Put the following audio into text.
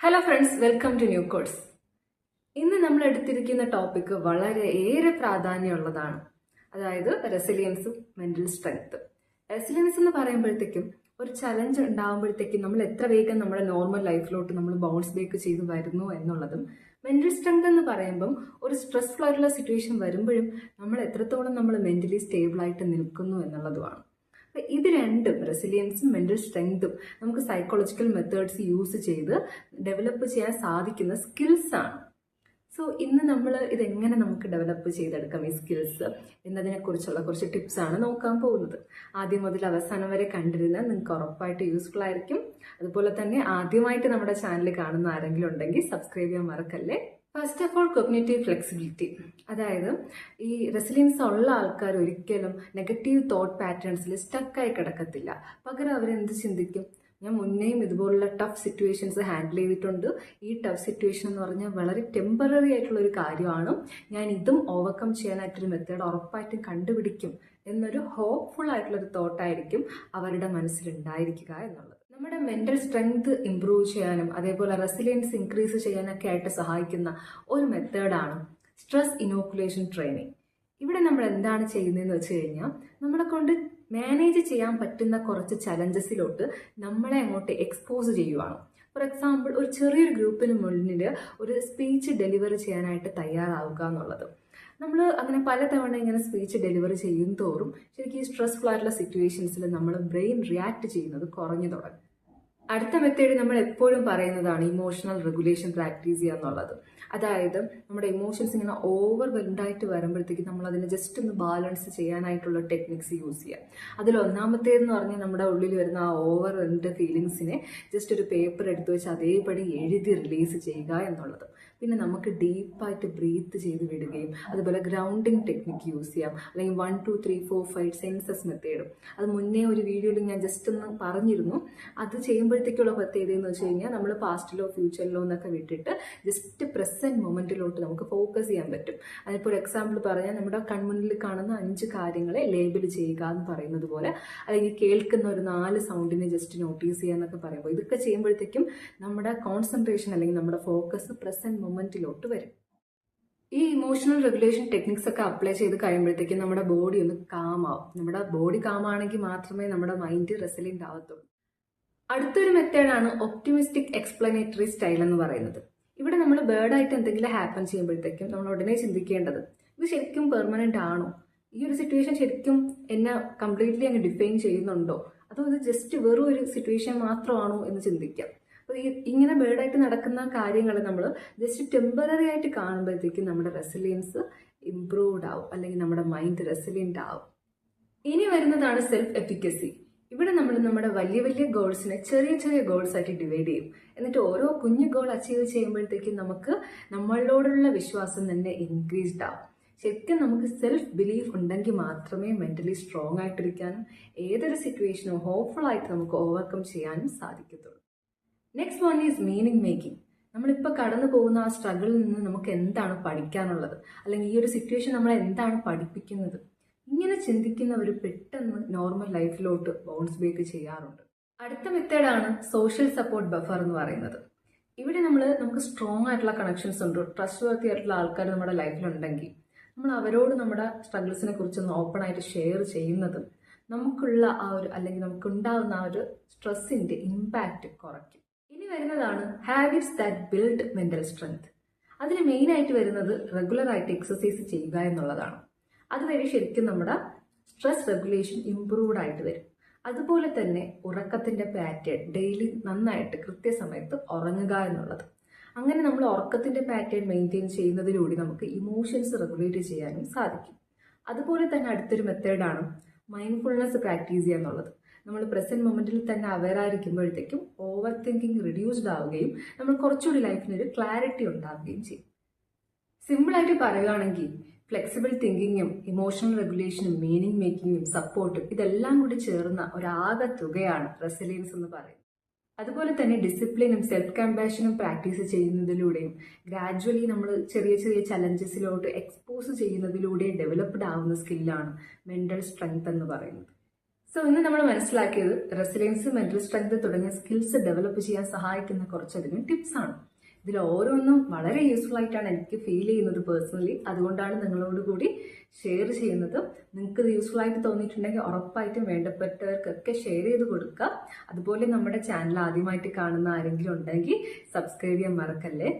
Hello friends, welcome to new course. ഇന്ന് നമ്മൾ എടുത്തിരിക്കുന്ന ടോപ്പിക് വളരെയേറെ പ്രാധാന്യമുള്ളതാണ്. അതായത് റെസിലിയൻസും മെന്റൽ സ്ട്രെങ്ത്തും. റെസിലിയൻസ് എന്ന് പറയുമ്പോഴത്തേക്കും ഒരു ചലഞ്ച് ഉണ്ടാകുമ്പോഴത്തേക്കും നമ്മൾ എത്ര വേഗം നമ്മുടെ നോർമൽ ലൈഫിലോട്ട് നമ്മൾ ബൗൺസ് ബാക്ക് ചെയ്ത് വരുന്നു എന്നുള്ളതും, മെന്റൽ സ്ട്രെങ്ത് എന്ന് പറയുമ്പം ഒരു സ്ട്രെസ്ഫുൾ ആയിട്ടുള്ള സിറ്റുവേഷൻ വരുമ്പോഴും നമ്മൾ എത്രത്തോളം നമ്മൾ മെന്റലി സ്റ്റേബിൾ ആയിട്ട് നിൽക്കുന്നു എന്നുള്ളതുമാണ്. ഇത് രണ്ടും, റെസിലിയൻസും മെന്റൽ സ്ട്രെങ്തും, നമുക്ക് സൈക്കോളജിക്കൽ മെത്തേഡ്സ് യൂസ് ചെയ്ത് ഡെവലപ്പ് ചെയ്യാൻ സാധിക്കുന്ന സ്കിൽസ് ആണ്. സോ ഇന്ന് നമ്മൾ ഇതെങ്ങനെ നമുക്ക് ഡെവലപ്പ് ചെയ്തെടുക്കാം ഈ സ്കിൽസ് എന്നതിനെ കുറിച്ചുള്ള കുറച്ച് ടിപ്സ് ആണ് നോക്കാൻ പോകുന്നത്. ആദ്യം മുതൽ അവസാനം വരെ കണ്ടിരുന്നാൽ നിങ്ങൾക്ക് ഉറപ്പായിട്ട് യൂസ്ഫുൾ ആയിരിക്കും. അതുപോലെ തന്നെ ആദ്യമായിട്ട് നമ്മുടെ ചാനൽ കാണുന്ന ആരെങ്കിലും ഉണ്ടെങ്കിൽ സബ്സ്ക്രൈബ് ചെയ്യാൻ മറക്കല്ലേ. First of all, cognitive flexibility. അതായത് ഈ റെസിലിയൻസ് ഉള്ള ആൾക്കാർ ഒരിക്കലും നെഗറ്റീവ് തോട്ട് പാറ്റേൺസിൽ സ്റ്റക്കായി കിടക്കത്തില്ല. പകരം അവരെന്ത് ചിന്തിക്കും, ഞാൻ മുന്നേയും ഇതുപോലുള്ള ടഫ് സിറ്റുവേഷൻസ് ഹാൻഡിൽ ചെയ്തിട്ടുണ്ട്. ഈ ടഫ് സിറ്റുവേഷൻ എന്ന് പറഞ്ഞാൽ വളരെ ടെമ്പററി ആയിട്ടുള്ള ഒരു കാര്യമാണ്. ഞാൻ ഇതും ഓവർകം ചെയ്യാനായിട്ടൊരു മെത്തേഡ് ഉറപ്പായിട്ടും കണ്ടുപിടിക്കും എന്നൊരു ഹോപ്പ്ഫുൾ ആയിട്ടുള്ളൊരു തോട്ടായിരിക്കും അവരുടെ മനസ്സിലുണ്ടായിരിക്കുക എന്നുള്ളത്. നമ്മുടെ മെന്റൽ സ്ട്രെങ്ത് ഇംപ്രൂവ് ചെയ്യാനും അതേപോലെ റെസിലിയൻസ് ഇൻക്രീസ് ചെയ്യാനൊക്കെ ആയിട്ട് സഹായിക്കുന്ന ഒരു മെത്തേഡാണ് സ്ട്രെസ് ഇനോക്കുലേഷൻ ട്രെയിനിങ്. ഇവിടെ നമ്മൾ എന്താണ് ചെയ്യുന്നതെന്ന് വെച്ച് കഴിഞ്ഞാൽ, നമ്മളെ കൊണ്ട് മാനേജ് ചെയ്യാൻ പറ്റുന്ന കുറച്ച് ചലഞ്ചസിലോട്ട് നമ്മളെ അങ്ങോട്ട് എക്സ്പോസ് ചെയ്യുവാണ്. ഫോർ എക്സാമ്പിൾ, ഒരു ചെറിയൊരു ഗ്രൂപ്പിന് മുന്നിൽ ഒരു സ്പീച്ച് ഡെലിവറി ചെയ്യാനായിട്ട് തയ്യാറാവുക എന്നുള്ളത്. നമ്മൾ അങ്ങനെ പലതവണ ഇങ്ങനെ സ്പീച്ച് ഡെലിവറി ചെയ്യും തോറും ശരിക്കും ഈ സ്ട്രെസ്ഫുൾ ആയിട്ടുള്ള സിറ്റുവേഷൻസിൽ നമ്മൾ ബ്രെയിൻ റിയാക്ട് ചെയ്യുന്നത് കുറഞ്ഞു തുടങ്ങും. അടുത്ത മെത്തേഡ് നമ്മൾ എപ്പോഴും പറയുന്നതാണ് ഇമോഷണൽ റെഗുലേഷൻ പ്രാക്ടീസ് ചെയ്യുക എന്നുള്ളത്. അതായത് നമ്മുടെ ഇമോഷൻസ് ഇങ്ങനെ ഓവർവെൽഡ് ആയിട്ട് വരുമ്പോഴത്തേക്ക് നമ്മൾ അതിനെ ജസ്റ്റ് ഒന്ന് ബാലൻസ് ചെയ്യാനായിട്ടുള്ള ടെക്നിക്സ് യൂസ് ചെയ്യുക. അതിൽ ഒന്നാമത്തേതെന്ന് പറഞ്ഞാൽ നമ്മുടെ ഉള്ളിൽ വരുന്ന ആ ഓവർവെൽഡ് ഫീലിങ്സിനെ ജസ്റ്റ് ഒരു പേപ്പർ എടുത്തു വെച്ച് അതേപടി എഴുതി റിലീസ് ചെയ്യുക എന്നുള്ളത്. പിന്നെ നമുക്ക് ഡീപ്പായിട്ട് ബ്രീത്ത് ചെയ്ത് വിടുകയും അതുപോലെ ഗ്രൗണ്ടിങ് ടെക്നിക്ക് യൂസ് ചെയ്യാം. അല്ലെങ്കിൽ 1 2 3 4 5 സെൻസസ് മെത്തേഡും. അത് മുന്നേ ഒരു വീഡിയോയിൽ ഞാൻ ജസ്റ്റ് ഒന്ന് പറഞ്ഞിരുന്നു. അത് ചെയ്യുമ്പോഴത്തേക്കുള്ള പ്രത്യേകത എന്ന് വെച്ച് കഴിഞ്ഞാൽ നമ്മൾ പാസ്റ്റിലോ ഫ്യൂച്ചറിലോ എന്നൊക്കെ വിട്ടിട്ട് ജസ്റ്റ് പ്രസന്റ് മൊമെന്റിലോട്ട് നമുക്ക് ഫോക്കസ് ചെയ്യാൻ പറ്റും. അതിപ്പോൾ ഒരു എക്സാമ്പിൾ പറഞ്ഞാൽ, നമ്മുടെ കൺമുന്നിൽ കാണുന്ന 5 കാര്യങ്ങളെ ലേബിൾ ചെയ്യുക എന്ന് പറയുന്നത് പോലെ, അല്ലെങ്കിൽ കേൾക്കുന്ന ഒരു 4 സൗണ്ടിനെ ജസ്റ്റ് നോട്ടീസ് ചെയ്യുക എന്നൊക്കെ പറയുമ്പോൾ, ഇതൊക്കെ ചെയ്യുമ്പോഴത്തേക്കും നമ്മുടെ കോൺസെൻട്രേഷൻ അല്ലെങ്കിൽ നമ്മുടെ ഫോക്കസ് പ്രസന്റ് മൊമെന്റിലോട്ട് വരും. ഈ ഇമോഷണൽ റെഗുലേഷൻ ടെക്നിക്സ് ഒക്കെ അപ്ലൈ ചെയ്ത് കഴിയുമ്പോഴത്തേക്കും നമ്മുടെ ബോഡി ഒന്ന് കാമാവും. നമ്മുടെ ബോഡി കാമാണെങ്കിൽ മാത്രമേ നമ്മുടെ മൈൻഡ് റെസിലിയന്റ് ആവത്തുള്ളൂ. അടുത്തൊരു മെത്തേഡാണ് ഒപ്റ്റിമിസ്റ്റിക് എക്സ്പ്ലനേറ്ററി സ്റ്റൈൽ എന്ന് പറയുന്നത്. ഇവിടെ നമ്മൾ ബേർഡായിട്ട് എന്തെങ്കിലും ഹാപ്പൻ ചെയ്യുമ്പോഴത്തേക്കും നമ്മൾ ഉടനെ ചിന്തിക്കേണ്ടത്, ഇത് ശരിക്കും പെർമനന്റ് ആണോ, ഈ ഒരു സിറ്റുവേഷൻ ശരിക്കും എന്നെ കംപ്ലീറ്റ്ലി അങ്ങ് ഡിഫൈൻ ചെയ്യുന്നുണ്ടോ, അതോ ഇത് ജസ്റ്റ് വെറും ഒരു സിറ്റുവേഷൻ മാത്രമാണോ എന്ന് ചിന്തിക്കാം. അപ്പോൾ ഇങ്ങനെ ബേർഡായിട്ട് നടക്കുന്ന കാര്യങ്ങൾ നമ്മൾ ജസ്റ്റ് ടെമ്പററി ആയിട്ട് കാണുമ്പോഴത്തേക്കും നമ്മുടെ റെസിലിയൻസ് ഇംപ്രൂവ്ഡ് ആവും, അല്ലെങ്കിൽ നമ്മുടെ മൈൻഡ് റെസിലിയന്റ് ആവും. ഇനി വരുന്നതാണ് സെൽഫ് എഫിക്കസി. ഇവിടെ നമ്മൾ നമ്മുടെ വലിയ വലിയ ഗോൾസിനെ ചെറിയ ചെറിയ ഗോൾസ് ആയിട്ട് ഡിവൈഡ് ചെയ്യും. എന്നിട്ട് ഓരോ കുഞ്ഞു ഗോൾ അച്ചീവ് ചെയ്യുമ്പോഴത്തേക്കും നമുക്ക് നമ്മളോടുള്ള വിശ്വാസം തന്നെ ഇൻക്രീസ്ഡ് ആവും. ശരിക്കും നമുക്ക് സെൽഫ് ബിലീഫ് ഉണ്ടെങ്കിൽ മാത്രമേ മെന്റലി സ്ട്രോങ് ആയിട്ടിരിക്കാനും ഏതൊരു സിറ്റുവേഷനും ഹോപ്പ്ഫുൾ ആയിട്ട് നമുക്ക് ഓവർകം ചെയ്യാനും സാധിക്കത്തുള്ളൂ. Next one is meaning making. നമ്മളിപ്പോൾ കടന്നു പോകുന്ന ആ സ്ട്രഗിളിൽ നിന്ന് നമുക്ക് എന്താണ് പഠിക്കാനുള്ളത്, അല്ലെങ്കിൽ ഈ ഒരു സിറ്റുവേഷൻ നമ്മളെ എന്താണ് പഠിപ്പിക്കുന്നത്, ഇങ്ങനെ ചിന്തിക്കുന്നവർ പെട്ടെന്ന് നോർമൽ ലൈഫിലോട്ട് ബൗൺസ് ബാക്ക് ചെയ്യാറുണ്ട്. അടുത്ത മെത്തേഡാണ് സോഷ്യൽ സപ്പോർട്ട് ബഫർ എന്ന് പറയുന്നത്. ഇവിടെ നമുക്ക് സ്ട്രോങ് ആയിട്ടുള്ള കണക്ഷൻസ് ഉണ്ട്, ട്രസ്റ്റ് വർത്തി ആയിട്ടുള്ള ആൾക്കാർ നമ്മുടെ ലൈഫിലുണ്ടെങ്കിൽ നമ്മൾ അവരോട് നമ്മുടെ സ്ട്രഗിൾസിനെ കുറിച്ചൊന്ന് ഓപ്പൺ ആയിട്ട് ഷെയർ ചെയ്യുന്നതും നമുക്കുള്ള ആ ഒരു, അല്ലെങ്കിൽ നമുക്കുണ്ടാകുന്ന ആ ഒരു സ്ട്രെസ്സിന്റെ ഇമ്പാക്റ്റ് കുറയ്ക്കും. ഇനി വരുന്നതാണ് habits that build mental strength. അതിന് മെയിൻ ആയിട്ട് വരുന്നത് റെഗുലർ ആയിട്ട് എക്സസൈസ് ചെയ്യുക എന്നുള്ളതാണ്. അതുവഴി ശരിക്കും നമ്മുടെ സ്ട്രെസ് റെഗുലേഷൻ ഇംപ്രൂവ്ഡ് ആയിട്ട് വരും. അതുപോലെ തന്നെ ഉറക്കത്തിന്റെ പാറ്റേൺ ഡെയിലി നന്നായിട്ട് കൃത്യസമയത്ത് ഉറങ്ങുക എന്നുള്ളത്. അങ്ങനെ നമ്മൾ ഉറക്കത്തിന്റെ പാറ്റേൺ മെയിൻറ്റെയിൻ ചെയ്യുന്നതിലൂടെ നമുക്ക് ഇമോഷൻസ് റെഗുലേറ്റ് ചെയ്യാനും സാധിക്കും. അതുപോലെ തന്നെ അടുത്തൊരു മെത്തേഡാണ് മൈൻഡ്ഫുൾനെസ് പ്രാക്ടീസ് ചെയ്യുക എന്നുള്ളത്. നമ്മൾ പ്രസന്റ് മൊമെന്റിൽ തന്നെ അവെയർ ആയിരിക്കുമ്പോഴത്തേക്കും ഓവർ തിങ്കിങ് റിഡ്യൂസ്ഡ് ആവുകയും നമ്മൾ കുറച്ചുകൂടി ലൈഫിനൊരു ക്ലാരിറ്റി ഉണ്ടാവുകയും ചെയ്യും. സിമ്പിളായിട്ട് പറയുകയാണെങ്കിൽ ഫ്ലെക്സിബിൾ തിങ്കിങ്ങും ഇമോഷണൽ റെഗുലേഷനും മീനിങ് മേക്കിങ്ങും സപ്പോർട്ടും ഇതെല്ലാം കൂടി ചേർന്ന ഒരാകെ തുകയാണ് റെസിലിയൻസ് എന്ന് പറയുന്നത്. അതുപോലെ തന്നെ ഡിസിപ്ലിനും സെൽഫ് കമ്പാഷനും പ്രാക്ടീസ് ചെയ്യുന്നതിലൂടെയും ഗ്രാജുവലി നമ്മൾ ചെറിയ ചെറിയ ചലഞ്ചസിലോട്ട് എക്സ്പോസ് ചെയ്യുന്നതിലൂടെ ഡെവലപ്ഡ് ആവുന്ന സ്കില്ലാണ് മെന്റൽ സ്ട്രെങ്ത് എന്ന് പറയുന്നത്. സോ ഇന്ന് നമ്മൾ മനസ്സിലാക്കിയത് റെസിലിയൻസ്, മെന്റൽ സ്ട്രെങ്ത് തുടങ്ങിയ സ്കിൽസ് ഡെവലപ്പ് ചെയ്യാൻ സഹായിക്കുന്ന കുറച്ചധികം ടിപ്സ് ആണ്. ഇതിൽ ഓരോന്നും വളരെ യൂസ്ഫുൾ ആയിട്ടാണ് എനിക്ക് ഫീൽ ചെയ്യുന്നത് പേഴ്സണലി. അതുകൊണ്ടാണ് നിങ്ങളോട് കൂടി ഷെയർ ചെയ്യുന്നത്. നിങ്ങൾക്ക് ഇത് യൂസ്ഫുൾ ആയിട്ട് തോന്നിയിട്ടുണ്ടെങ്കിൽ ഉറപ്പായിട്ടും വേണ്ടപ്പെട്ടവർക്കൊക്കെ ഷെയർ ചെയ്ത് കൊടുക്കുക. അതുപോലെ നമ്മുടെ ചാനൽ ആദ്യമായിട്ട് കാണുന്ന ആരെങ്കിലും ഉണ്ടെങ്കിൽ സബ്സ്ക്രൈബ് ചെയ്യാൻ മറക്കല്ലേ.